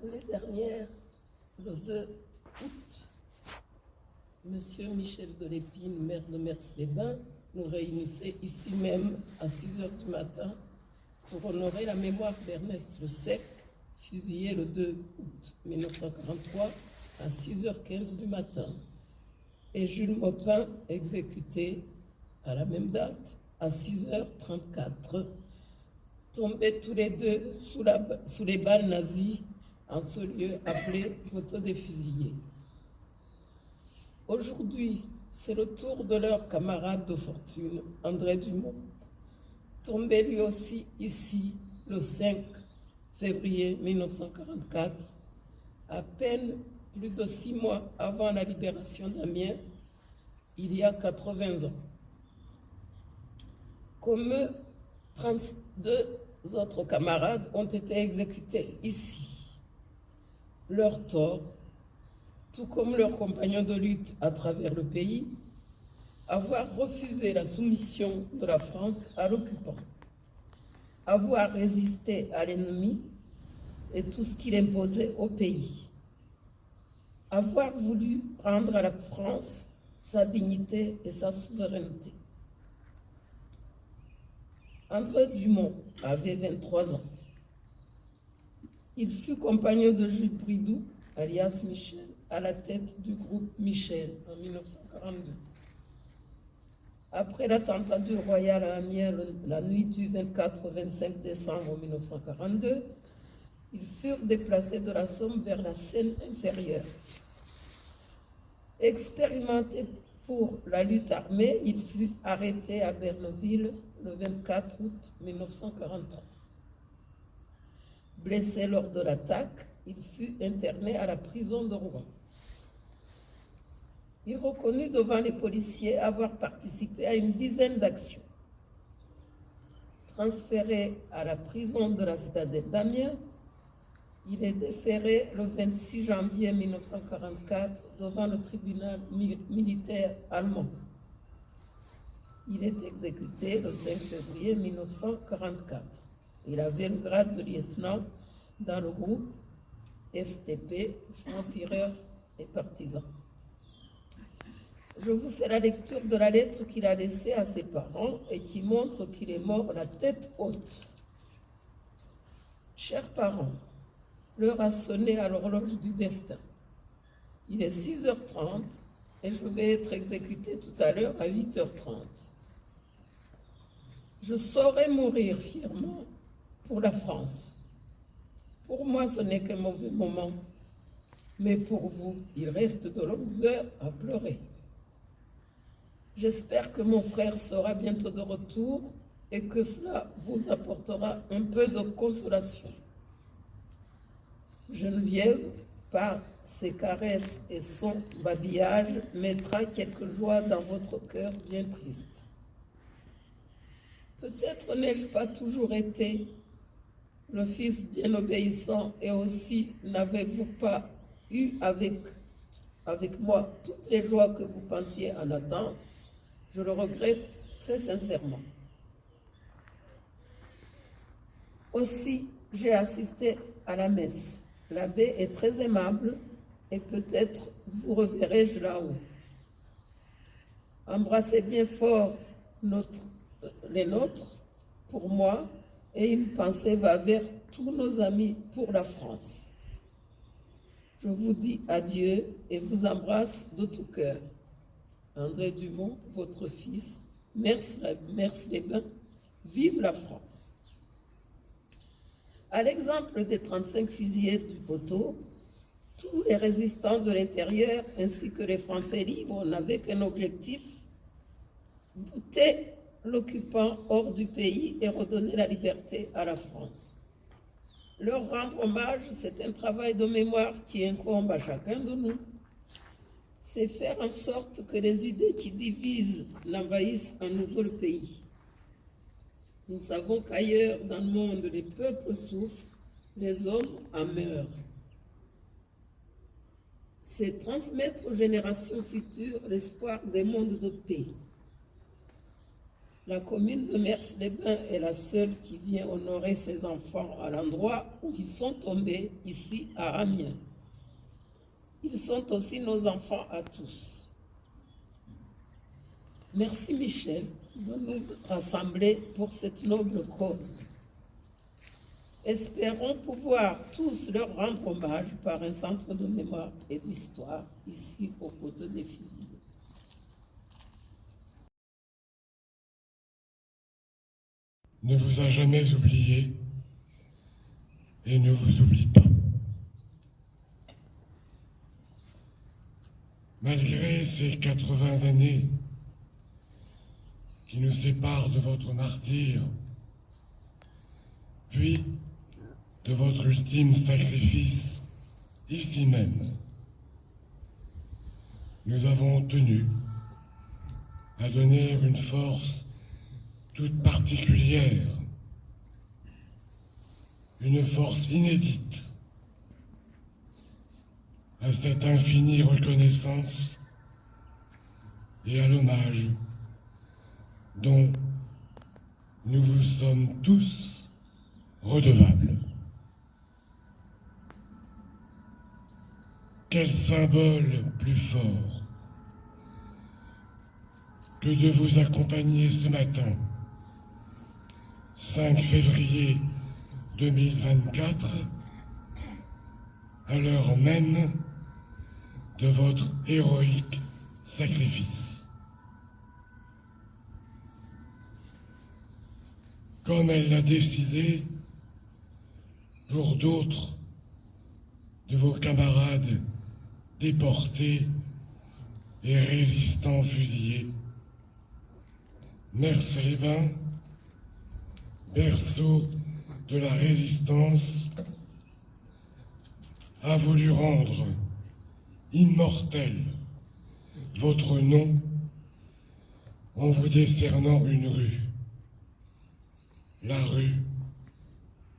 L'année dernière, le 2 août, Monsieur Michel Delépine, maire de Mers-les-Bains, nous réunissait ici même à 6 heures du matin pour honorer la mémoire d'Ernest Le Sec, fusillé le 2 août 1943 à 6h15 du matin, et Jules Maupin, exécuté à la même date à 6h34, tombés tous les deux sous les balles nazies en ce lieu appelé Poteau des Fusillés. Aujourd'hui, c'est le tour de leur camarade de fortune, André Dumont, tombé lui aussi ici le 5 février 1944, à peine plus de 6 mois avant la libération d'Amiens, il y a 80 ans. Comme eux, 32 autres camarades ont été exécutés ici. Leur tort, tout comme leurs compagnons de lutte à travers le pays, avoir refusé la soumission de la France à l'occupant, avoir résisté à l'ennemi et tout ce qu'il imposait au pays, avoir voulu rendre à la France sa dignité et sa souveraineté. André Dumont avait 23 ans. Il fut compagnon de Jules Bridoux, alias Michel, à la tête du groupe Michel en 1942. Après l'attentat du Royal à Amiens la nuit du 24 au 25 décembre 1942, ils furent déplacés de la Somme vers la Seine inférieure. Expérimenté pour la lutte armée, il fut arrêté à Berneville le 24 août 1943. Blessé lors de l'attaque, il fut interné à la prison de Rouen. Il reconnut devant les policiers avoir participé à une dizaine d'actions. Transféré à la prison de la citadelle d'Amiens, il est déféré le 26 janvier 1944 devant le tribunal militaire allemand. Il est exécuté le 5 février 1944. Il avait le grade de lieutenant dans le groupe FTP, francs-tireurs et partisans. Je vous fais la lecture de la lettre qu'il a laissée à ses parents et qui montre qu'il est mort la tête haute. Chers parents, l'heure a sonné à l'horloge du destin. Il est 6h30 et je vais être exécuté tout à l'heure à 8h30. Je saurai mourir fièrement pour la France. Pour moi, ce n'est qu'un mauvais moment, mais pour vous, il reste de longues heures à pleurer. J'espère que mon frère sera bientôt de retour et que cela vous apportera un peu de consolation. Geneviève, par ses caresses et son babillage, mettra quelque joie dans votre cœur bien triste. Peut-être n'ai-je pas toujours été le fils bien obéissant et aussi n'avez-vous pas eu avec moi toutes les joies que vous pensiez en attendre. Je le regrette très sincèrement. Aussi, j'ai assisté à la messe. L'abbé est très aimable et peut-être vous reverrai-je là-haut. Embrassez bien fort les nôtres pour moi et une pensée va vers tous nos amis pour la France. Je vous dis adieu et vous embrasse de tout cœur. André Dumont, votre fils, Mers-les-Bains, vive la France. À l'exemple des 35 fusillés du Poteau, tous les résistants de l'intérieur ainsi que les Français libres n'avaient qu'un objectif, bouter l'occupant hors du pays et redonner la liberté à la France. Leur rendre hommage, c'est un travail de mémoire qui incombe à chacun de nous. C'est faire en sorte que les idées qui divisent n'envahissent à nouveau le pays. Nous savons qu'ailleurs dans le monde, les peuples souffrent, les hommes en meurent. C'est transmettre aux générations futures l'espoir des mondes de paix. La commune de Mers-les-Bains est la seule qui vient honorer ses enfants à l'endroit où ils sont tombés, ici à Amiens. Ils sont aussi nos enfants à tous. Merci Michel de nous rassembler pour cette noble cause. Espérons pouvoir tous leur rendre hommage par un centre de mémoire et d'histoire ici au côté des fusillés. Ne vous a jamais oublié et ne vous oublie pas. Malgré ces 80 années qui nous séparent de votre martyre, puis de votre ultime sacrifice ici même, nous avons tenu à donner une force toute particulière, une force inédite à cette infinie reconnaissance et à l'hommage dont nous vous sommes tous redevables. Quel symbole plus fort que de vous accompagner ce matin, 5 février 2024, à l'heure même de votre héroïque sacrifice. Comme elle l'a décidé pour d'autres de vos camarades déportés et résistants fusillés, Mers-les-Bains, berceau de la résistance, a voulu rendre immortel votre nom en vous décernant une rue, la rue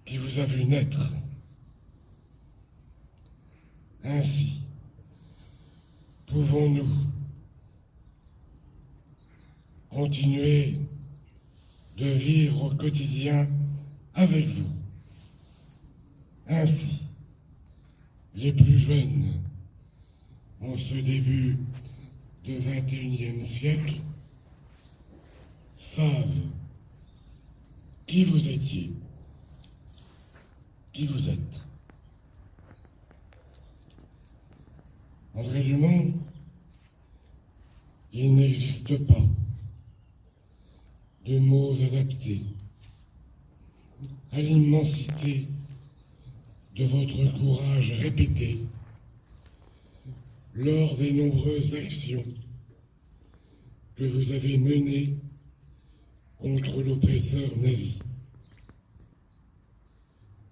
qui vous a vu naître. Ainsi, pouvons-nous continuer de vivre au quotidien avec vous. Ainsi, les plus jeunes, en ce début du XXIe siècle, savent qui vous étiez, qui vous êtes. André Dumont, il n'existe pas de mots adaptés à l'immensité de votre courage répété lors des nombreuses actions que vous avez menées contre l'oppresseur nazi.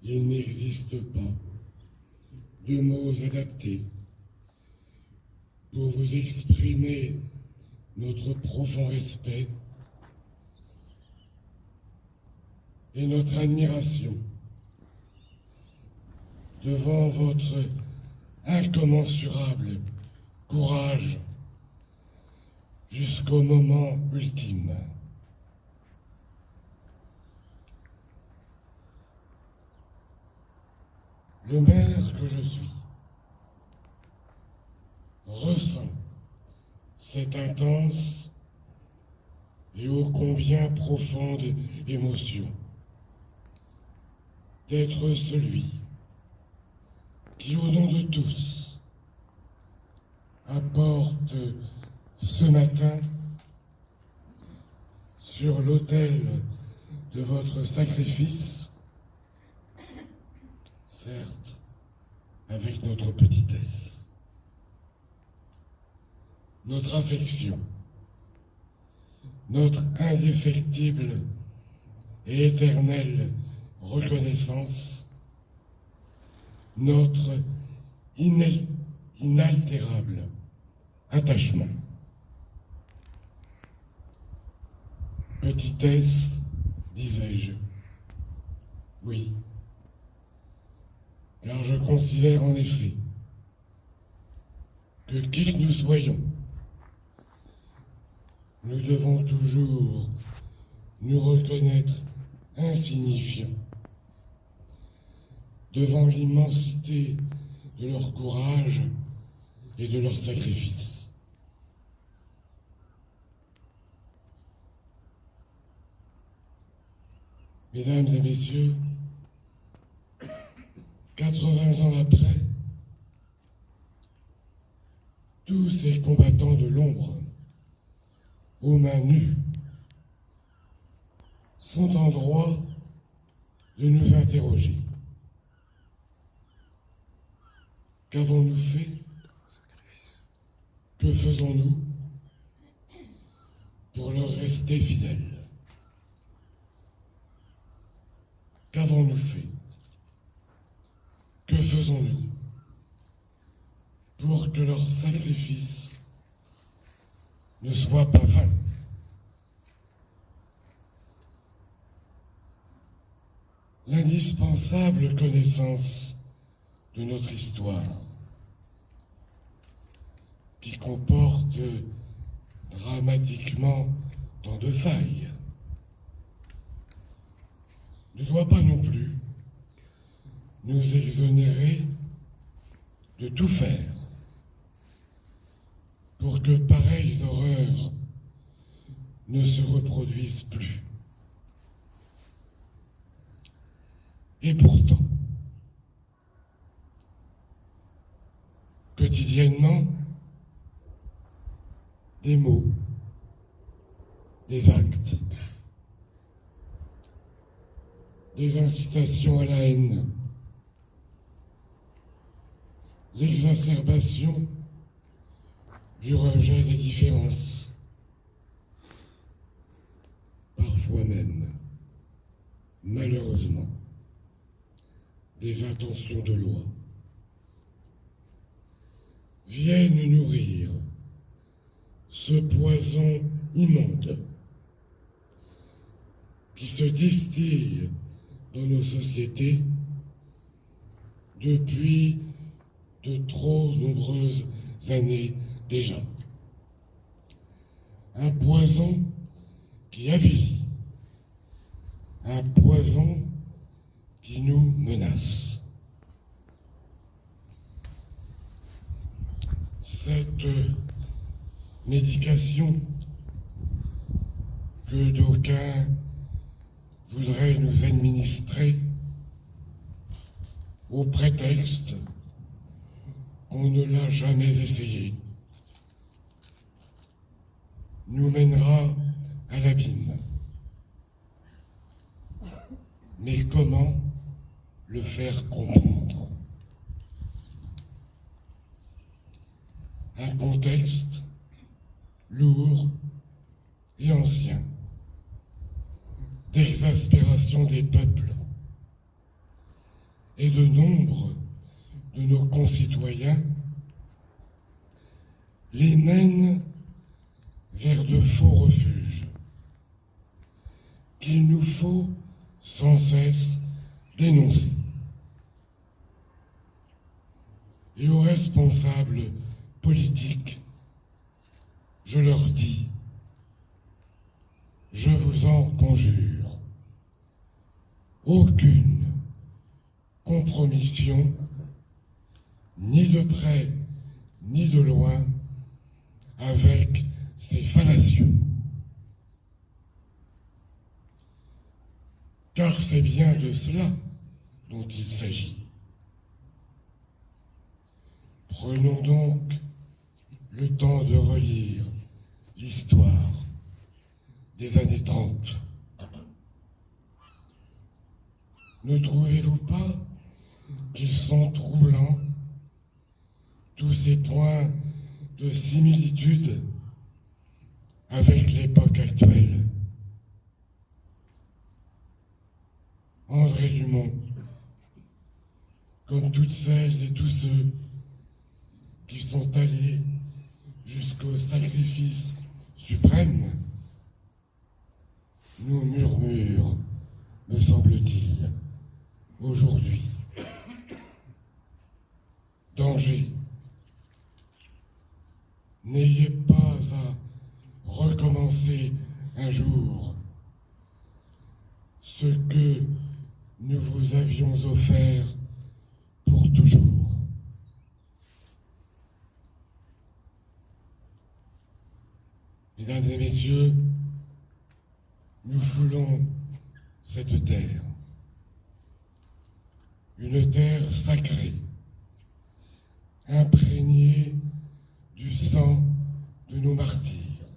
Il n'existe pas de mots adaptés pour vous exprimer notre profond respect et notre admiration devant votre incommensurable courage jusqu'au moment ultime. Le maire que je suis ressent cette intense et ô combien profonde émotion d'être celui qui, au nom de tous, apporte ce matin sur l'autel de votre sacrifice, certes avec notre petitesse, notre affection, notre indéfectible et éternelle reconnaissance, notre inaltérable attachement. Petitesse, disais-je. Oui, car je considère en effet que qui que nous soyons, nous devons toujours nous reconnaître insignifiants devant l'immensité de leur courage et de leur sacrifice. Mesdames et messieurs, 80 ans après, tous ces combattants de l'ombre, aux mains nues, sont en droit de nous interroger. Qu'avons-nous fait? Que faisons-nous pour leur rester fidèles? Qu'avons-nous fait? Que faisons-nous pour que leur sacrifice ne soit pas vain? L'indispensable connaissance de notre histoire, qui comporte dramatiquement tant de failles, ne doit pas non plus nous exonérer de tout faire pour que pareilles horreurs ne se reproduisent plus. Et pourtant, quotidiennement, des mots, des actes, des incitations à la haine, l'exacerbation du rejet des différences, parfois même, malheureusement, des intentions de loi, viennent nourrir ce poison immonde qui se distille dans nos sociétés depuis de trop nombreuses années déjà. Un poison qui avilit, un poison qui nous menace. Cette médication que d'aucuns voudraient nous administrer au prétexte qu'on ne l'a jamais essayé, nous mènera à l'abîme. Mais comment le faire comprendre? Un contexte lourd et ancien d'exaspération des peuples et de nombre de nos concitoyens les mène vers de faux refuges qu'il nous faut sans cesse dénoncer. Et aux responsables politiques, je leur dis, je vous en conjure, aucune compromission, ni de près ni de loin, avec ces fallacieux. Car c'est bien de cela dont il s'agit. Prenons donc le temps de relire l'histoire des années 30. Ne trouvez-vous pas qu'ils sont troublants, tous ces points de similitude avec l'époque actuelle? André Dumont, comme toutes celles et tous ceux qui sont allés jusqu'au sacrifice suprême, nous murmure, me semble-t-il, aujourd'hui. Danger. N'ayez pas à recommencer un jour ce que nous vous avions offert pour toujours. Mesdames et messieurs, nous foulons cette terre, une terre sacrée, imprégnée du sang de nos martyrs.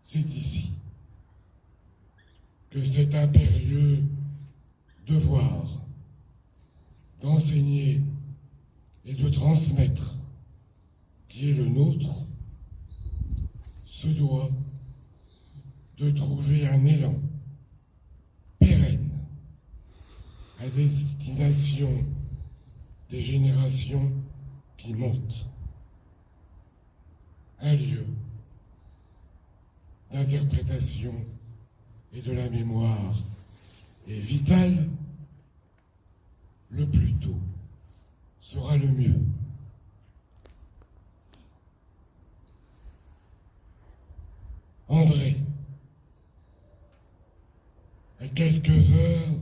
C'est ici que cet impérieux devoir d'enseigner et de transmettre, qui est le nôtre, se doit de trouver un élan pérenne à destination des générations qui montent. Un lieu d'interprétation et de la mémoire est vital. Le plus tôt sera le mieux. André, à quelques heures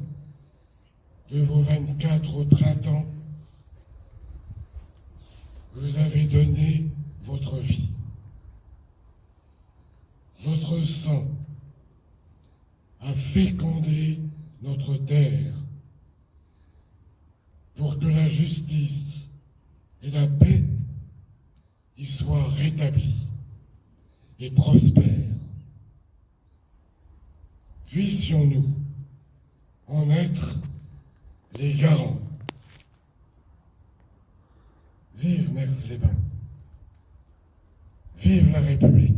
de vos 24 printemps, vous avez donné votre vie. Votre sang a fécondé notre terre pour que la justice et la paix y soient rétablies et prospères. Puissions-nous en être les garants. Vive Mers-les-Bains. Vive la République.